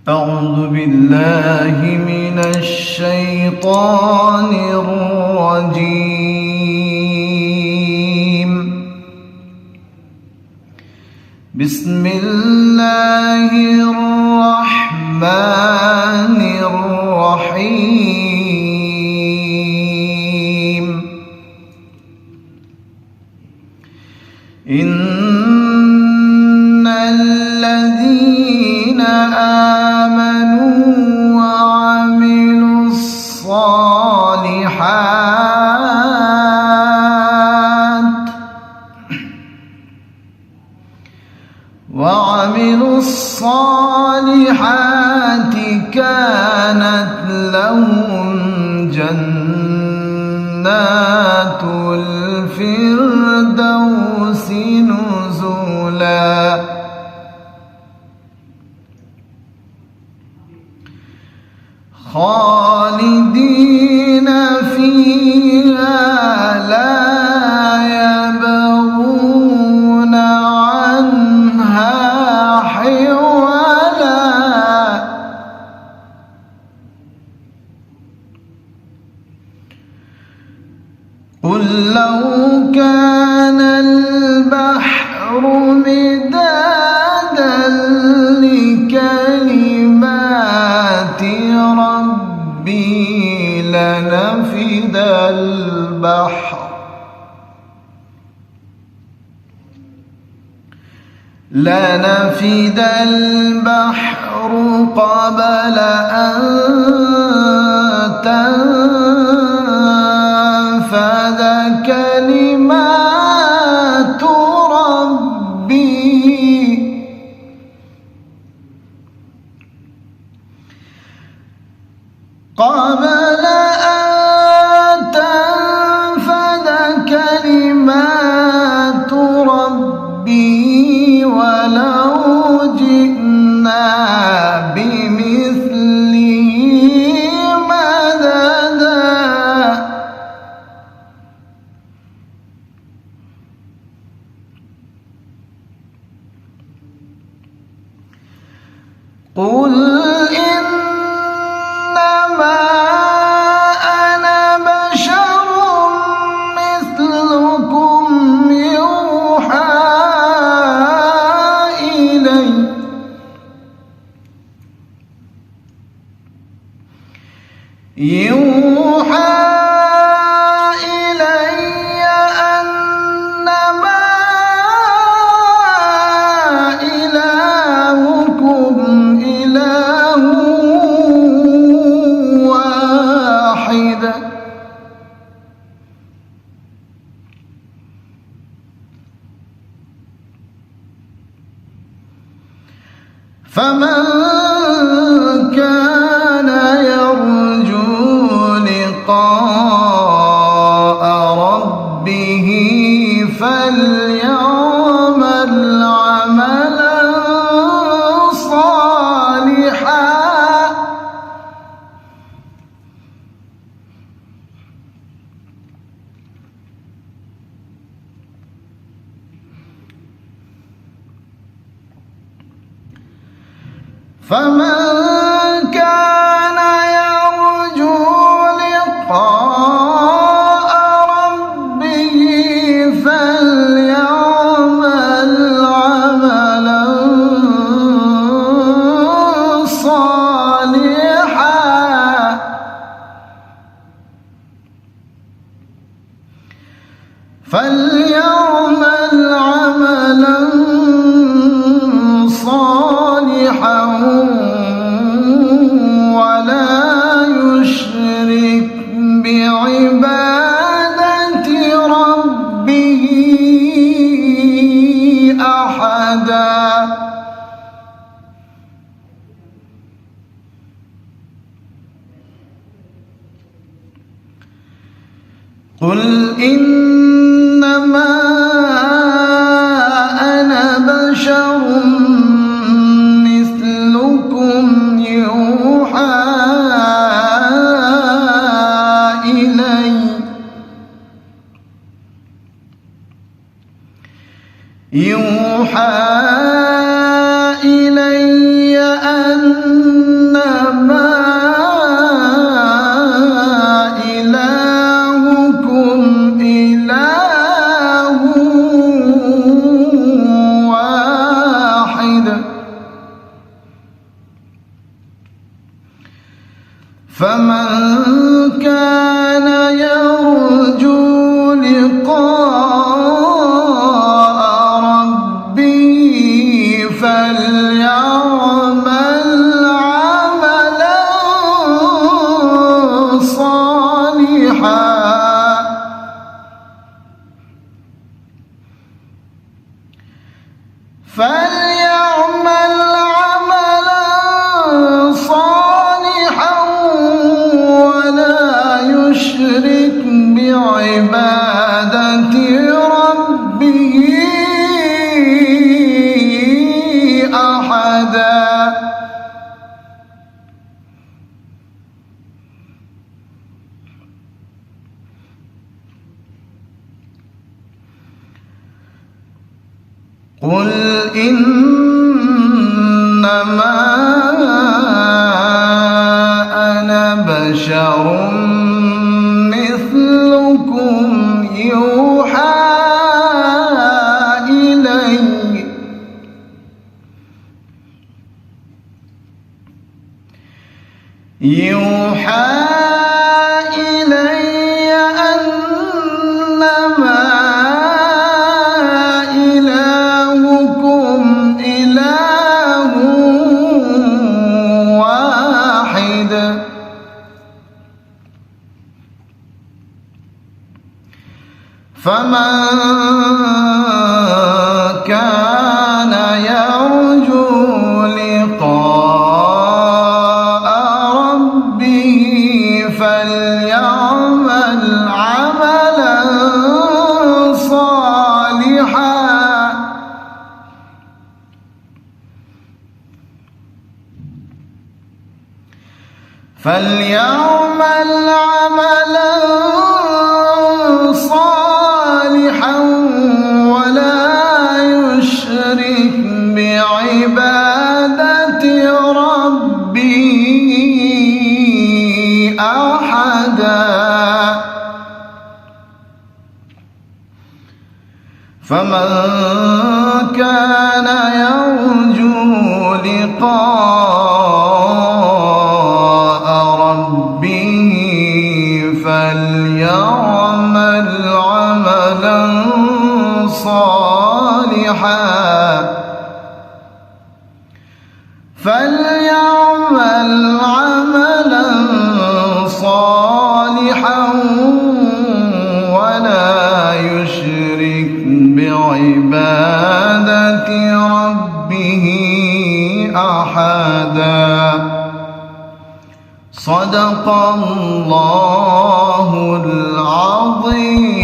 أعوذ بالله من الشيطان الرجيم. بسم الله الرحمن الرحيم. إن الذين آمنوا وعملوا الصالحات كانت لهم جنات الفردوس نزلا خالدين فيها لا يبغون عنها حولا. قل لو كان البحر مدادا لكلمات ربي لنفد البحر قبل أن تنفد كلمات ربي قبل أن تنفد كلمات ربي ولو جئنا بمثله مددا. قل إنما أنا بشر مثلكم يوحى إلي أنما إلهكم إله واحد. فمن كان يرجو لقاء ربه فليعمل عملا صالحا فمن كان يرجو لقاء ربه فليعمل عملا صالحا ولا يشرك بعبادة ربه أحدا. قل إنما أنا بشر مثلكم يوحى إلي أن فمن كان يرجو لقاء ربه فليعمل عملا صالحا ولا يشرك بعبادة ربه أحدا. قل إنما أنا بشر مثلكم يوحى إلي أنما إلهكم إله واحد فمن كان يرجو لقاء ربه فليعمل عملا صالحا ولا يشرك بعبادة ربه أحدا. فمن كان يرجو لقاء ربه فليعمل عملا صالحا ولا يشرك بعبادة ربه أحدا. صدق الله العظيم.